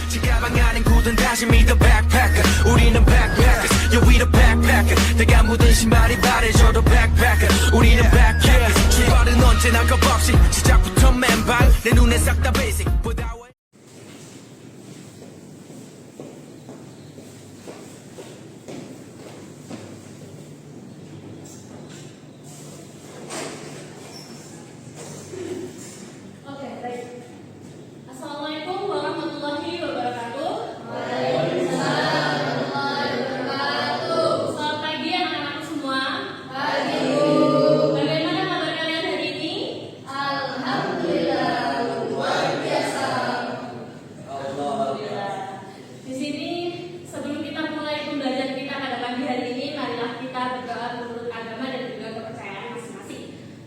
제 가방 안엔 굳은 다짐이 the backpacker 우리는 backpackers yeah we the backpacker 내가 묻은 신발이 바래져도 backpacker 우리는 backpackers 출발은 언제나 겁없이 시작부터 맨발 내 눈에 싹 다 basic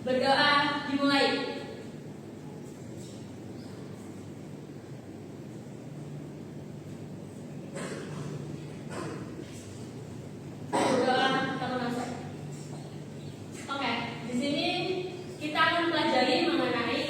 Berdoa dimulai. Berdoa kita menafsir. Oke, di sini kita akan pelajari mengenai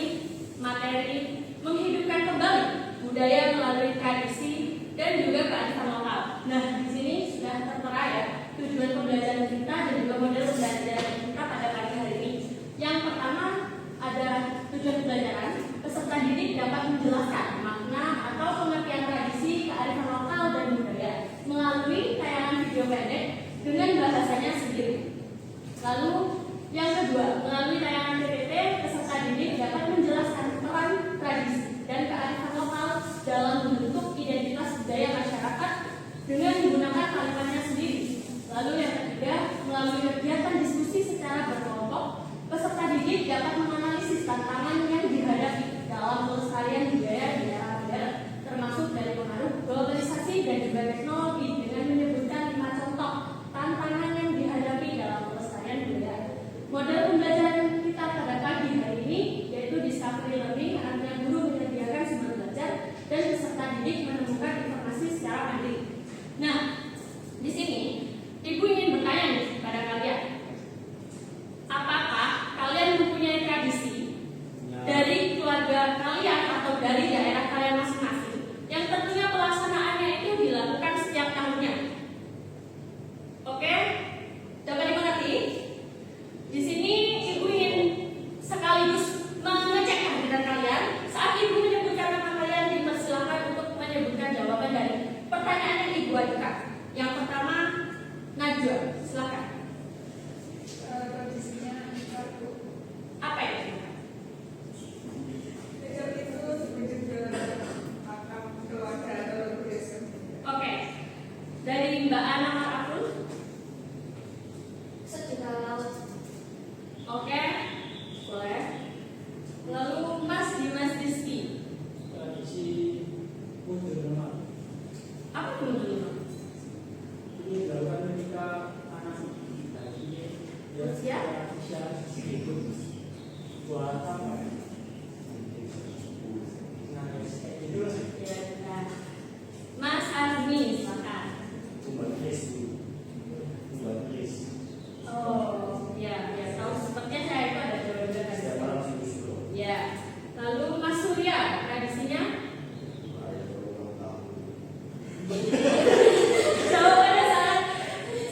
materi menghidupkan kembali budaya melalui tradisi dan juga kearifan lokal. Nah, di sini sudah tertera ya tujuan pembelajaran kita dan juga model pembelajaran kita pada pagi hari ini. Yang pertama ada tujuan pembelajaran, peserta didik dapat menjelaskan makna atau pengertian tradisi, kearifan lokal dan budaya melalui tayangan video pendek dengan bahasanya sendiri. Lalu yang kedua, melalui tayangan PPT, peserta didik dapat menjelaskan peran tradisi dan kearifan lokal dalam membentuk identitas budaya masyarakat dengan menggunakan kalimatnya sendiri. Lalu yang ketiga, melalui kegiatan diskusi secara berkelompok, peserta didik dapat menganalisis tantangan yang dihadapi dalam pelestarian budaya di era modern, termasuk dari pengaruh globalisasi dan juga teknologi dengan menyebutkan 5 contoh tantangan yang dihadapi dalam pelestarian budaya. Model pembelajaran kita pada pagi hari ini yaitu discovery learning, artinya guru menyediakan sumber belajar dan peserta didik menemukan informasi secara mandiri. Nah, di sini Ibu ingin bertanya nih pada kalian. Apakah kalian mempunyai tradisi dari keluarga kalian atau dari daerah kalian masing-masing yang tentunya pelaksanaannya itu dilakukan setiap tahunnya? Oke? Dapat dimengerti? Di sini Ibu ingin sekaligus mengecek kehadiran kalian. Saat Ibu menyebutkan nama kalian, dipersilakan untuk menyebutkan jawaban dari pertanyaan yang Ibu ajukan. Yang pertama, Najwa, silakan. Tradisinya Apa itu? itu sebenarnya makam keluarga atau desa. Oke. Dari Mbak Ana Marafun. Sejuta laut. Oke. Boleh. Lalu Mas Dimas Rizky. Tradisi mundur rumah. Apa itu mundur rumah? Ini dilakukan ketika anak bayinya Usia sedikit buat apa ya? Nah, itu lah. ya, nah. Mas Azmi, silakan. Buat list. Oh, ya, tahu sepertinya saya itu ada jawaban Setiap malam sibuk. Ya. Lalu Mas Surya, tradisinya? Jawabannya sangat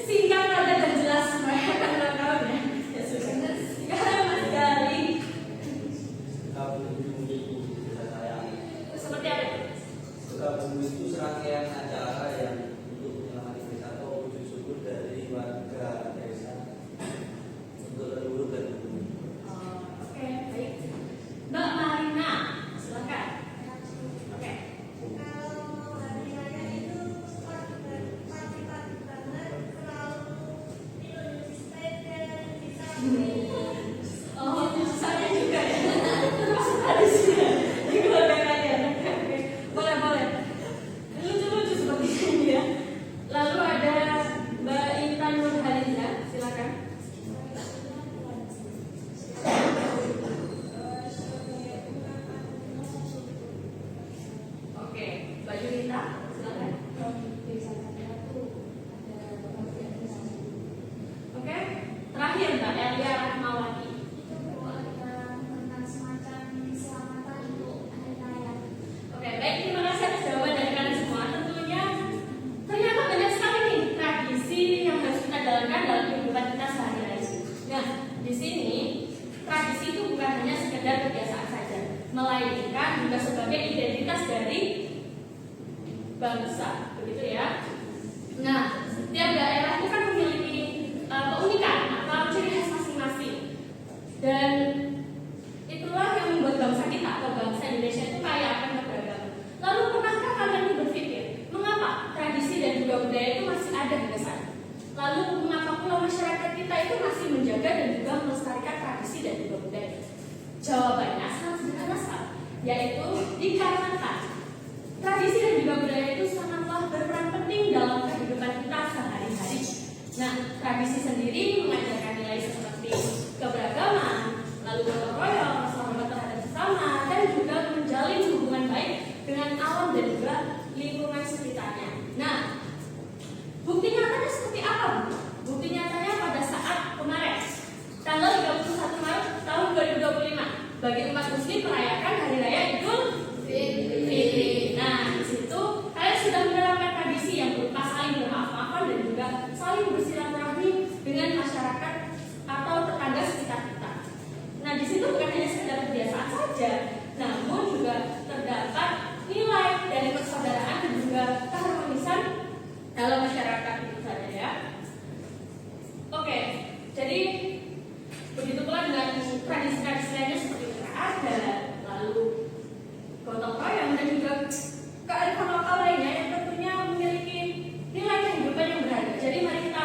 singkat padat dan jelas, merayakan ulang tahun ya. Ya sudah. Sekarang Mas Gali, seperti apa itu? Sukabumi itu serangkaian acara yang untuk menyelamatkan desa atau wujud syukur dari warga desa untuk leluhur dan bumi. Oke, baik. Mbak Marina, silakan. Oke. Kalau hari raya itu pagi-pagi banget selalu tidur di sepeda di samping. Oh, saya juga ya. Terus tradisi di keluarga kalian. Oke. Boleh. Lucu-lucu seperti ini ya. Lalu ada Mbak Intan Nurhaliza, silakan. Oke, Mbak Junita, silakan. Oke, terakhir Mbak Elia Rahmawati. Tentang semacam keselamatan untuk hari raya. Oke, baik, terima kasih atas jawaban dari bangsa, begitu ya. Nah, setiap daerah itu kan memiliki keunikan atau ciri khas masing-masing, dan itulah yang membuat bangsa kita atau bangsa Indonesia itu kaya akan keberagaman. Lalu pernahkah kalian berpikir mengapa tradisi dan juga budaya itu masih ada hingga saat ini? Lalu mengapa pula masyarakat kita itu masih menjaga dan juga melestarikan tradisi dan juga budaya? Jawabannya sangat sederhana sekali, yaitu dikarenakan tradisi dan juga budaya itu sangatlah berperan penting dalam kehidupan kita sehari-hari. Nah, tradisi sendiri mengajarkan nilai seperti keberagaman, lalu gotong royong, hormat terhadap sesama, dan juga menjalin hubungan baik dengan alam dan juga lingkungan sekitarnya. Nah, bukti nyatanya seperti apa, Bu? Bukti nyatanya pada saat kemarin, tanggal 31 Maret tahun 2025, bagi umat Muslim merayakan Hari Raya Idul Fitri. Nah, di situ kalian sudah menerapkan tradisi yang berupa saling bermaaf-maafan dan juga saling bersilaturahmi dengan masyarakat atau tetangga sekitar kita. Nah, di situ bukan hanya sekedar kebiasaan saja, namun juga terdapat nilai dari persaudaraan dan juga keharmonisan dalam masyarakat itu saja ya. Oke, jadi begitu pula dengan tradisi-tradisi lainnya seperti adat, lalu gotong royong dan juga kearifan lokal lainnya yang tentunya memiliki nilai kehidupan yang berharga. Jadi mari kita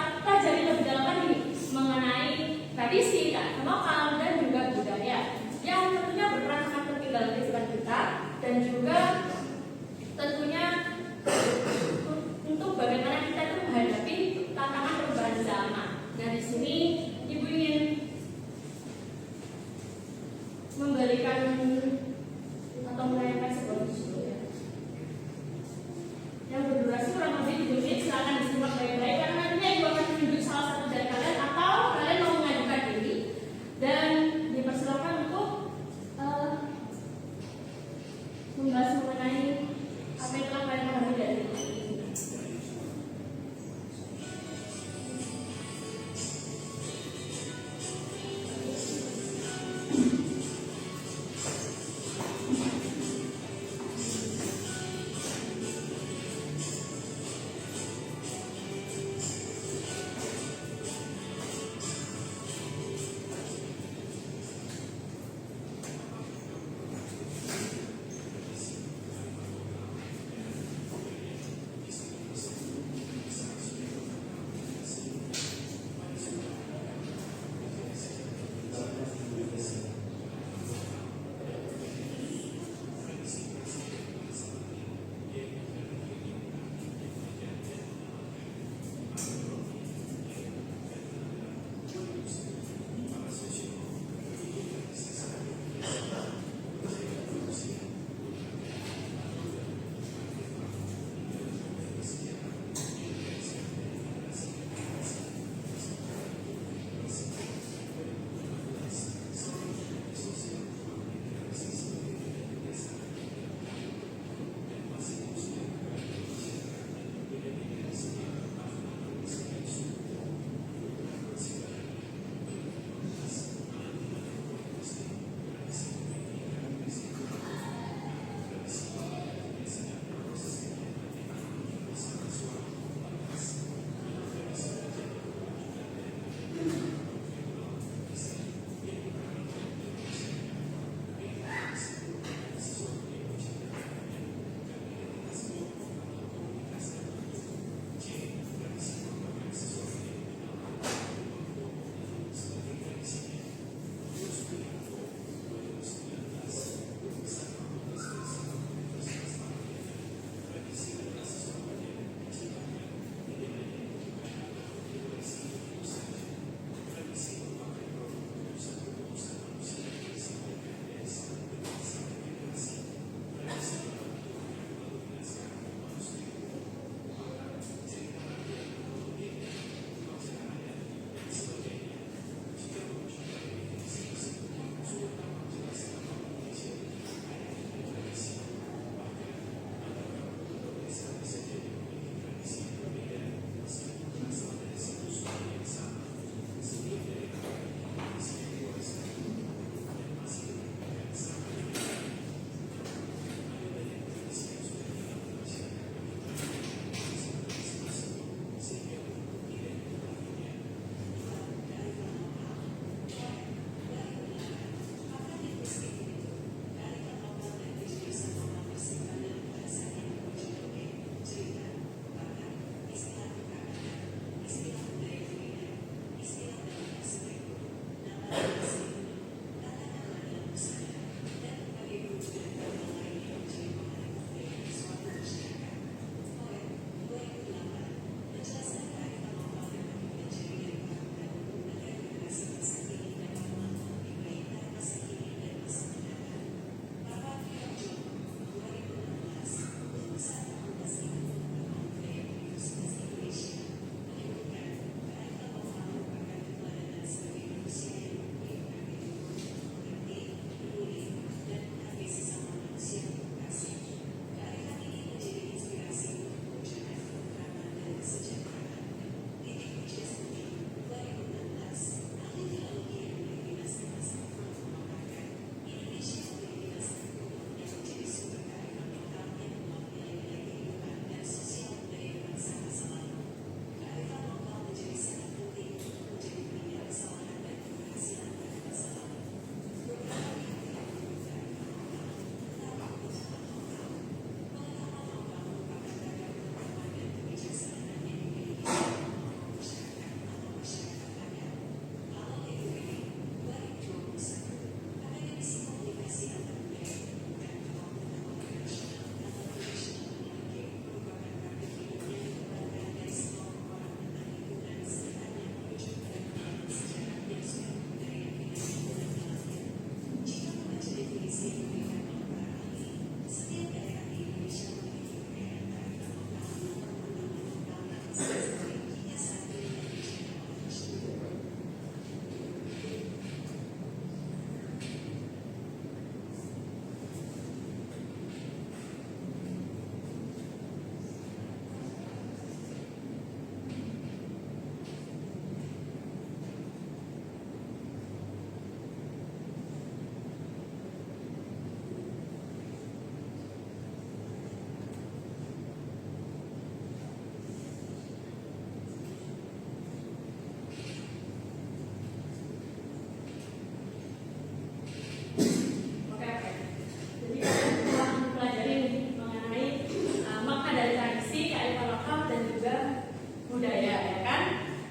budaya, ya kan?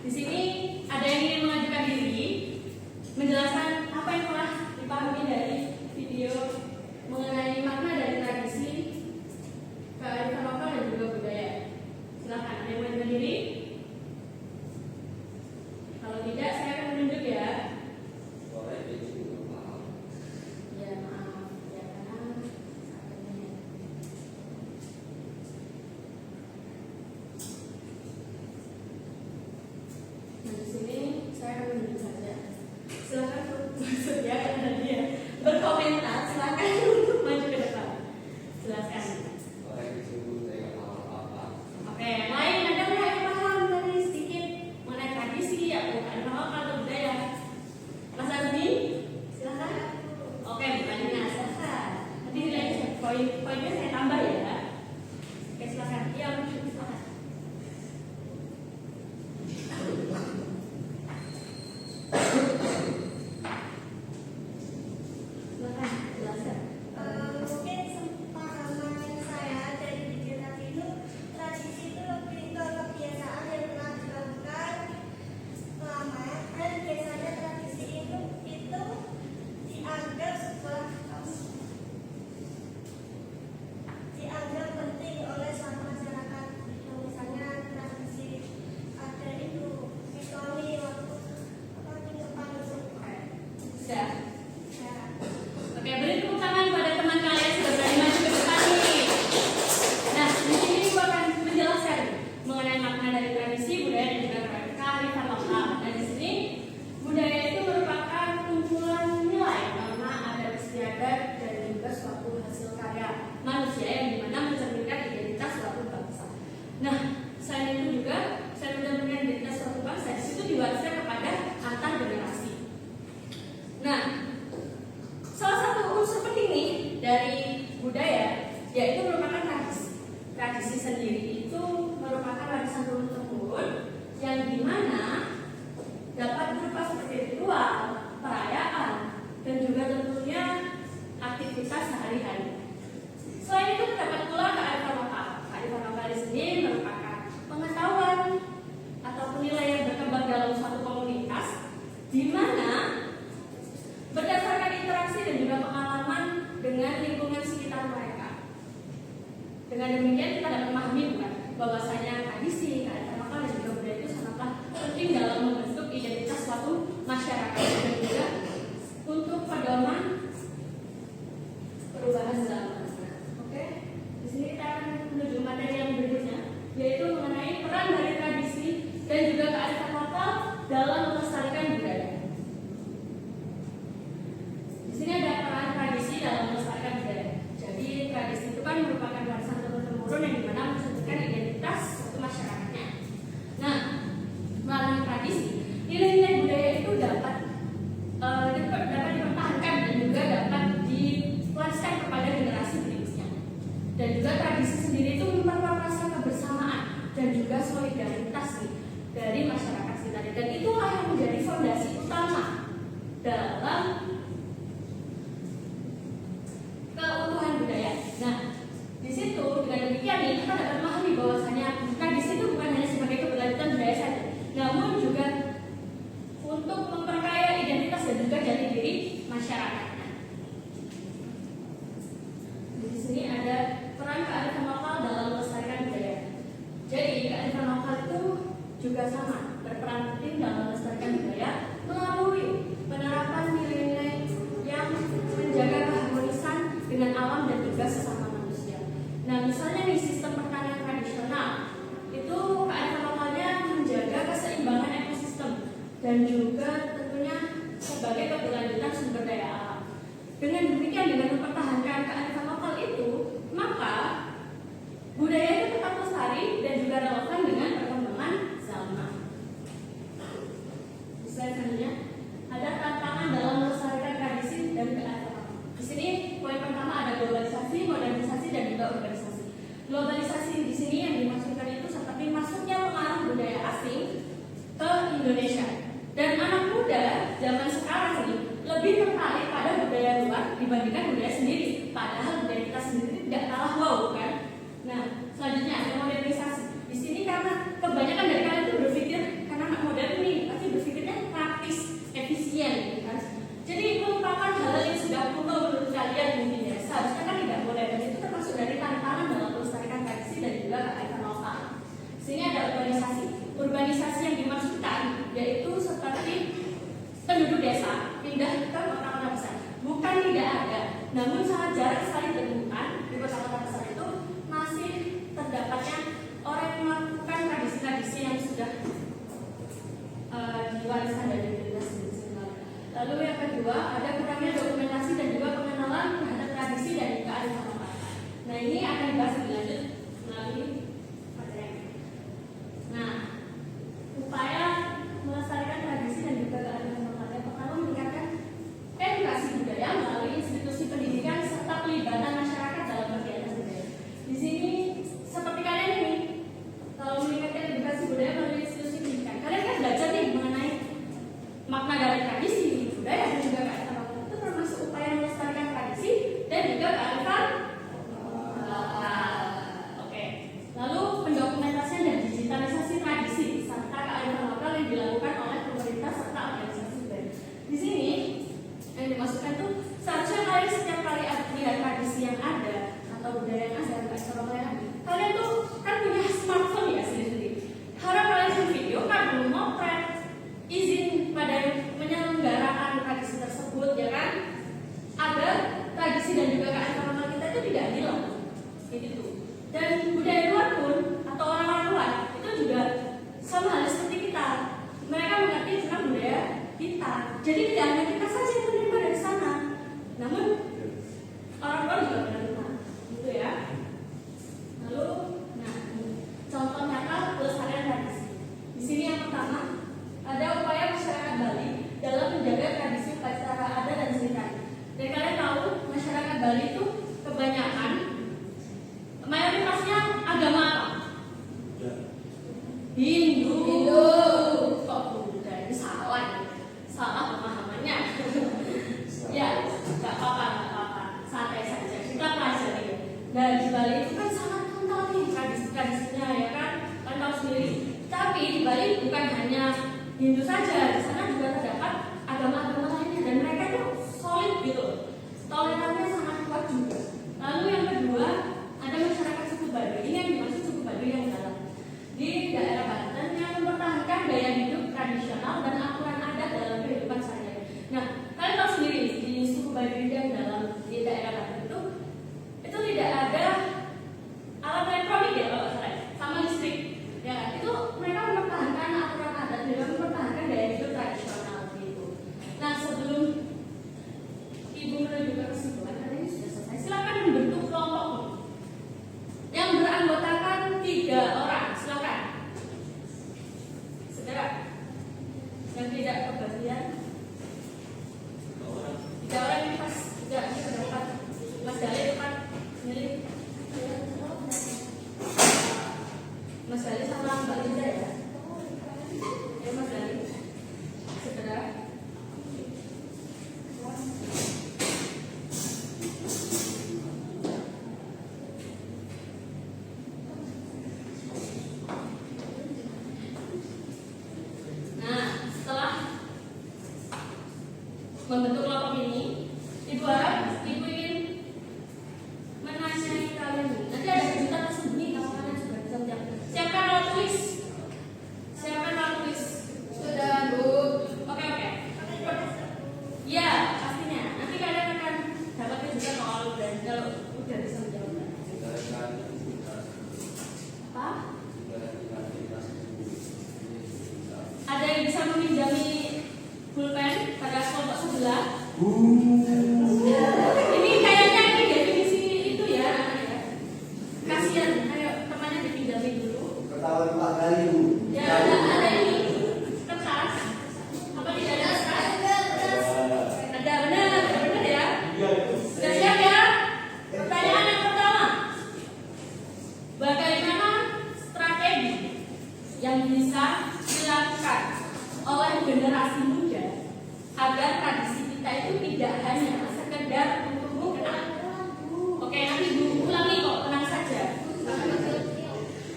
Di sini ada yang ingin mengajukan diri, menjelaskan apa yang telah dipahami dari video mengenai makna dari tradisi, kearifan lokal dan juga budaya. Silakan, ada yang mengajukan diri? Kalau tidak, saya akan menunjuk ya. Boleh dulu, maaf. Ya maaf, ya karena nah, di sini saya akan menunjuk saja. Silakan untuk ya karena dia berkomentar, silakan untuk maju ke depan. Silakan. Boleh dulu, saya nggak tahu apa-apa. Oke, lain ada nggak yang paham dari sedikit mengenai tradisi atau kearifan lokal atau budaya? Mas Azmi, silakan. Oke, bukannya silakan. Nanti nilainya poinnya saya tambah ya. Oke, silakan. Iya, silakan. Silakan, jelaskan. Mungkin pemahaman saya dari video tadi itu tradisi itu lebih ke kebiasaan yang pernah dilakukan lama, dan biasanya tradisi itu dianggap penting oleh suatu masyarakat. Misalnya tradisi ada itu mitoni waktu tinggal panggung. Sudah. Ya. Oke, beri tepuk tangan pada teman kalian sudah berani maju ke depan nih. Nah, di sini gua akan menjelaskan mengenai makna dari tradisi, budaya dan juga kearifan lokal. Nah, di sini budaya itu merupakan kumpulan nilai karena adat istiadat dan juga suatu hasil karya manusia yang dimana mencerminkan identitas suatu bangsa. Nah, selain itu juga saya mencerminkan identitas suatu bangsa di situ diwariskan kepada antar generasi. Nah, salah satu unsur penting nih dari budaya yaitu merupakan tradisi. Tradisi sendiri itu merupakan warisan turun-temurun yang dimana dapat berupa seperti ritual, perayaan, dan juga tentunya aktivitas sehari-hari. Selain itu terdapat pula kearifan lokal. Kearifan lokal di sini merupakan pengetahuan atau penilaian berkembang dalam suatu komunitas di mana berdasarkan interaksi dan juga pengalaman dengan lingkungan sekitar mereka. Dengan demikian kita dapat memahami bukan bahwasanya tradisi, kearifan lokal dan juga budaya itu sangatlah penting dalam membentuk identitas suatu masyarakat dan juga untuk pedoman perubahan zaman. Oke, di sini kita akan menuju materi yang berikutnya, yaitu mengenai peran dari tradisi dan juga kearifan lokal dalam melestarikan budaya. Di sini ada peran tradisi dalam melestarikan budaya. Jadi tradisi itu kan merupakan warisan turun-temurun yang dimana menentukan identitas suatu masyarakatnya. Nah, melalui tradisi, nilai-nilai budaya itu dapat dipertahankan dan juga dapat diwariskan kepada generasi berikutnya. Dan juga tradisi sendiri itu merupakan rasa kebersamaan dan juga solidaritas nih dari masyarakat sekitar. Dan itulah yang menjadi fondasi utama dalam keutuhan budaya. Nah, di situ dengan demikian nih kita dapat memahami bahwasanya tradisi itu bukan hanya sebagai keberlanjutan budaya saja, namun juga untuk memperkaya identitas dan juga jati diri masyarakatnya. Di sini ada peran kearifan lokal dalam melestarikan budaya. Jadi kearifan lokal itu juga sama berperan penting dalam melestarikan budaya melalui penerapan nilai-nilai yang menjaga keharmonisan dengan alam dan juga sesama manusia. Nah, misalnya nih sistem pertanian tradisional itu kearifan lokalnya menjaga keseimbangan ekosistem dan juga tentunya sebagai keberlanjutan sumber daya alam. Dengan demikian, dengan mempertahankan kearifan lokal itu, maka budaya itu tetap lestari dan juga relevan dengan perkembangan zaman. Slide selanjutnya, ada tantangan dalam melestarikan tradisi dan kearifan lokal. Di sini poin pertama ada globalisasi, modernisasi dan juga urbanisasi. Globalisasi di sini yang dimaksudkan itu seperti masuknya pengaruh budaya asing ke Indonesia. Dan anak muda zaman sekarang ini lebih tertarik pada budaya luar dibandingkan budaya sendiri. Padahal budaya kita sendiri tidak kalah wow, kan? Nah, selanjutnya ada modernisasi. Di sini karena kebanyakan dari kalian Hindu saja, di sana juga terdapat agama-agama lainnya dan mereka tuh solid gitu, toleransinya sangat kuat juga. Lalu yang kedua ada masyarakat suku Baduy. Ini yang dimaksud suku Baduy yang dalam di daerah Banten yang mempertahankan gaya hidup tradisional dan aturan adat dalam kehidupan sehari-hari. Nah, kalian tahu sendiri di suku Baduy yang dalam di daerah Banten itu tidak ada alat elektronik ya kalau nggak salah, sama listrik. Ya, itu mereka mempertahankan aturan adat dan mempertahankan gaya hidup tradisional gitu. Nah, sebelum Ibu menuju ke kesimpulan, karena ini sudah selesai, silakan membentuk kelompok yang beranggotakan 3 orang. Silakan. Segera. Yang tidak kebagian. 3 orang ini pas. Tidak, ini sudah 4. Mas Dali depan. Milih. Mas Dali sama Mbak Linda ya. Ya Mas Dali. Segera. Nah, setelah membentuk kelompok ini, Ibu harap Ibu ingin menanyai kalian. Nanti ada kejutan tersembunyi kalau kalian sudah bisa menjawab. Siapkan alat tulis. Siapkan alat tulis. Sudah, Bu. Oke. Ya, pastinya. Nanti kalian akan dapat kejutan kalau udah bisa menjawab. Apa? Ada yang bisa meminjami pulpen pada kelompok sebelah? Ini kayaknya ini definisi itu ya, kasihan. Ayo temannya dipinjami dulu. Ketahuan Pak Gali, Bu. Ya ada ini kertas. Apa tidak ada kertas? Ada benar ya. Sudah siap ya? Pertanyaan yang pertama, bagaimana strategi yang bisa dilakukan oleh generasi muda agar tradisi kita itu tidak hanya sekedar untuk mudah. Oke, nanti Bu ulangi kok, tenang saja.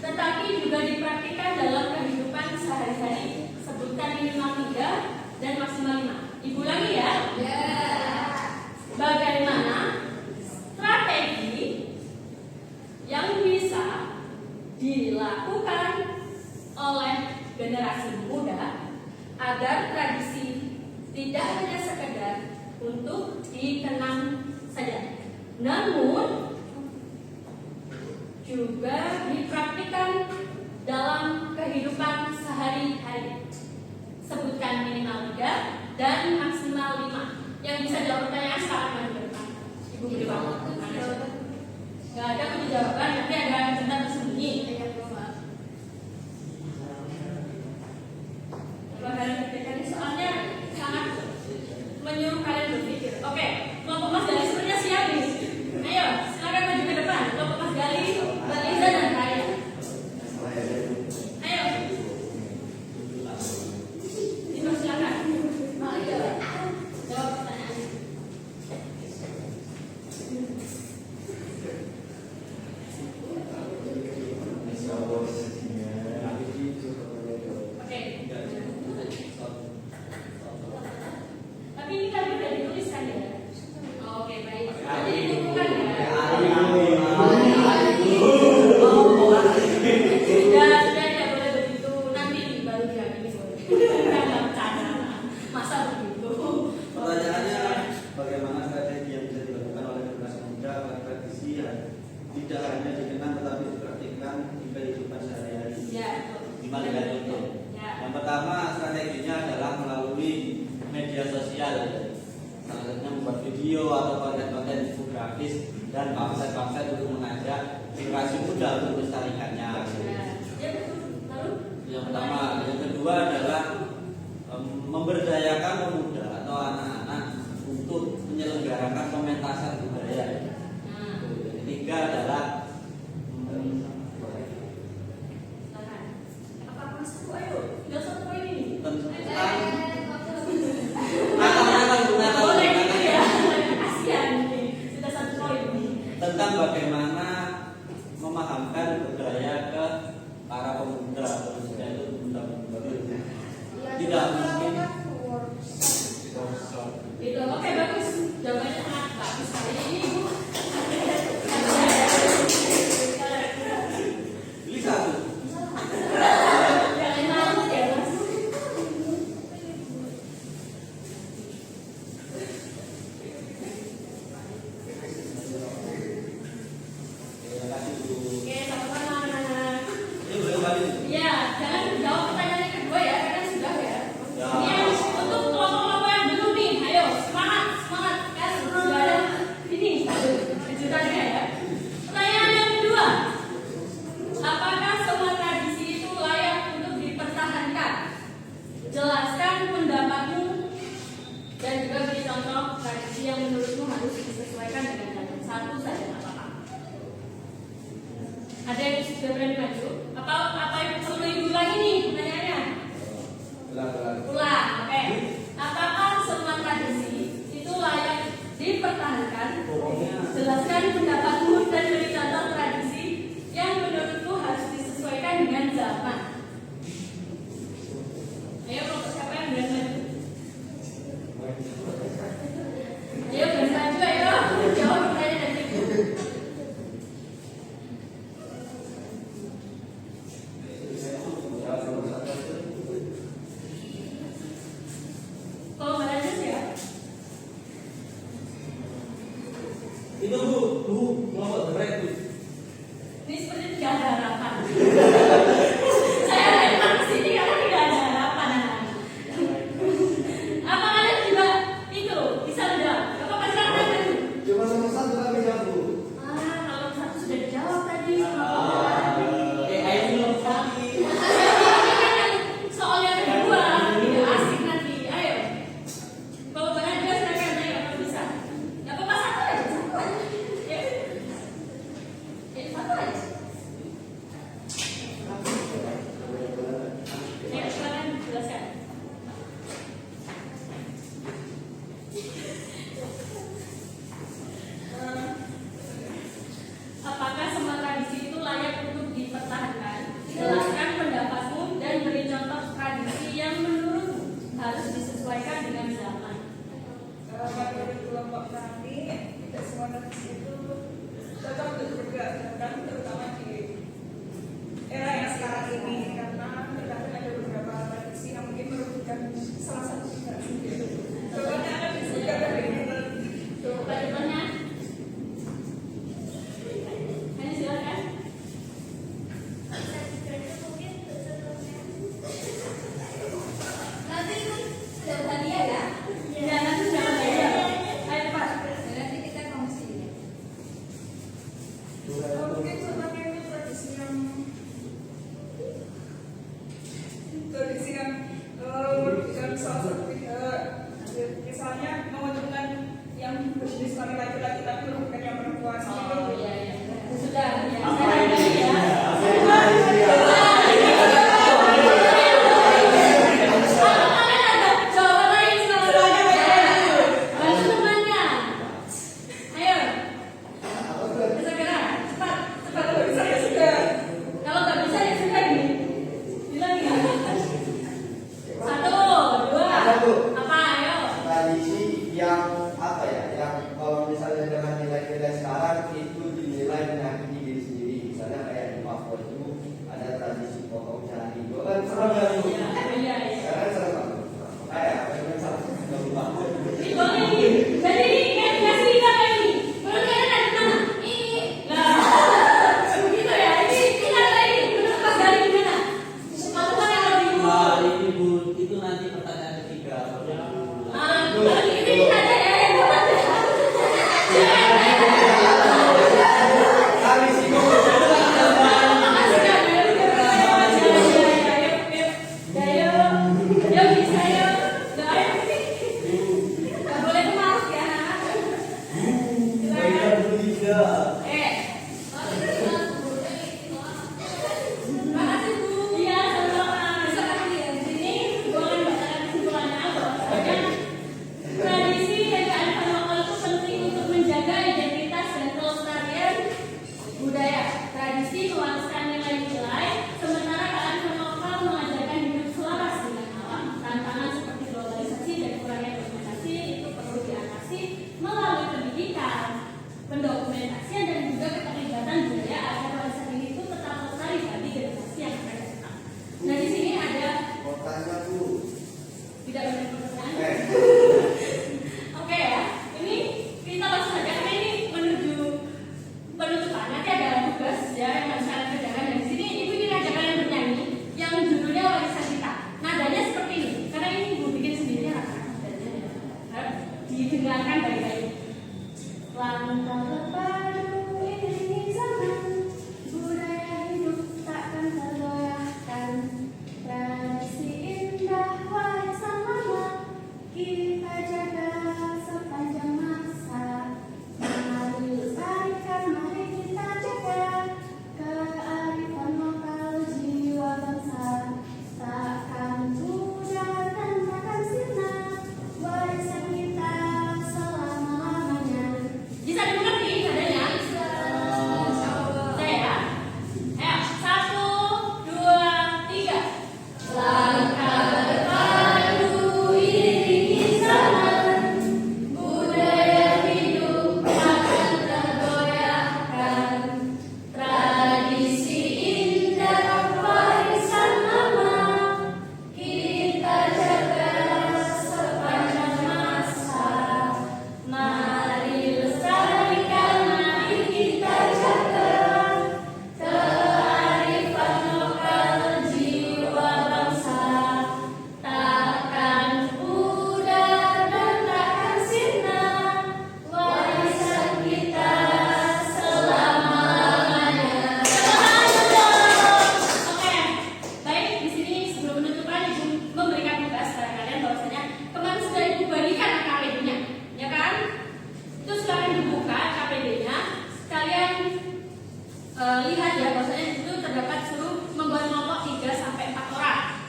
Tetapi juga dipraktikkan dalam kehidupan sehari-hari. Sebutkan minimal 3 dan maksimal 5. Ibu ulangi ya. Bagaimana strategi yang bisa dilakukan oleh generasi muda agar tradisi tidak hanya sekedar untuk dikenang saja, namun juga dipraktikkan dalam kehidupan sehari-hari. Sebutkan minimal 3 dan maksimal 5. Yang bisa jawab pertanyaan sekarang maju ke depan. Ibu di bawah. Gak ada jawaban, nanti ada cerita tersembunyi. Coba kalian pikirkan, ini soalnya sangat menyuruh kalian berpikir. Oke, kelompok Mas Gali sebenarnya siap nih. Ayo, silakan maju ke depan. Kelompok Mas Gali, Mbak Liza dan Raya. Ayo. Ibu silakan. Jawab pertanyaan. Oke. Tapi ini tadi udah dituliskan ya? Oke, baik. Nanti dibukukan ya? Sudah tidak boleh begitu. Nanti baru diamini boleh. Nggak bercanda. Masa begitu? Pertanyaannya, bagaimana strategi yang bisa dilakukan oleh generasi muda agar tradisi yang tidak hanya dikenang tetapi dipraktikkan di kehidupan sehari-hari? Ya. Gimana dengan contoh? Ya. Yang pertama, strateginya adalah melalui media sosial. Salah satunya membuat video atau konten-konten infografis dan pamflet-pamflet untuk mengajak generasi muda untuk melestarikannya. Ya, betul. Lalu? Yang pertama, yang kedua adalah memberdayakan pemuda atau anak-anak untuk menyelenggarakan pementasan budaya. Yang ketiga adalah Apa masuk? Ayo, tinggal 1 poin ini. tentang Boleh gitu ya. Kasihan nih. Sudah 1 poin nih. tentang kembali. Iya, jangan jawab pertanyaan yang kedua ya, karena sudah ya. Ya. Ini untuk kelompok-kelompok yang belum nih, ayo semangat, semangat. Kan sudah ada ini kejutannya ya. Pertanyaan yang kedua, apakah semua tradisi itu layak untuk dipertahankan? Jelaskan pendapatmu dan juga beri contoh tradisi yang menurutmu harus disesuaikan dengan zaman. Satu saja nggak apa-apa. Ada yang sudah berani maju? Apa yang perlu diulangi nih pertanyaannya? Ulang, oke. Apakah semua tradisi itu layak dipertahankan? Jelaskan pendapatmu dan beri contoh tradisi yang menurutmu harus disesuaikan dengan zaman. Ayo, kelompok siapa yang berani maju? Ayo, berani maju, ayo. Jawab pertanyaan dari ibu. Kalau nggak ada ya? Itu bu, kelompok berapa itu? Ini seperti tidak ada harapan. Saya lempar ke sini karena tidak ada harapan. Apa kalian juga itu bisa menjawab? Apa pasangan tanya dulu? Cuma nomor satu kami jawab Bu. Kalau satu sudah dijawab tadi. Ayo belum lagi. Ini kan yang soal yang kedua tidak asik nanti. Ayo. Kalau banyak juga silakan ayo kalau bisa. Gak apa-apa satu aja. Ya, satu aja.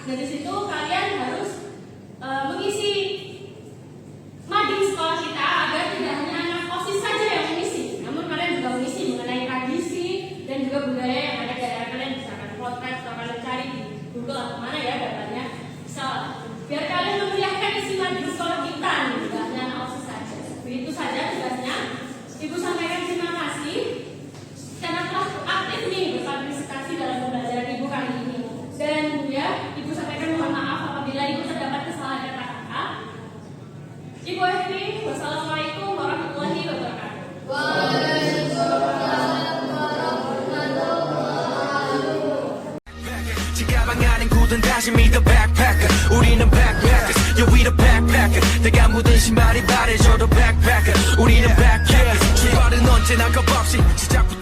Dan di situ kalian harus mengisi mading sekolah kita agar tidak hanya anak OSIS saja yang mengisi, namun kalian juga mengisi mengenai tradisi dan juga budaya yang ada di daerah kalian. Misalkan potret atau kalian cari di Google atau mana ya datanya, bisa biar kalian memeriahkan isi mading sekolah kita nih, tidak hanya anak OSIS saja. Begitu saja tugasnya. Ibu sampaikan terima kasih karena telah aktif nih berpartisipasi dalam pembelajaran ibu kali ini. Dan ya, ibu sampaikan mohon maaf apabila ibu terdapat kesalahan kata-kata. Ibu akhiri, wassalamualaikum warahmatullahi wabarakatuh. 지가방 안엔 굳은 다짐이 the backpacker 우리는 backpackers yeah we the backpacker 내가 묻은 신발이 바래져도 backpacker 우리는 backpackers 출발은 언제나 겁없이 시작부터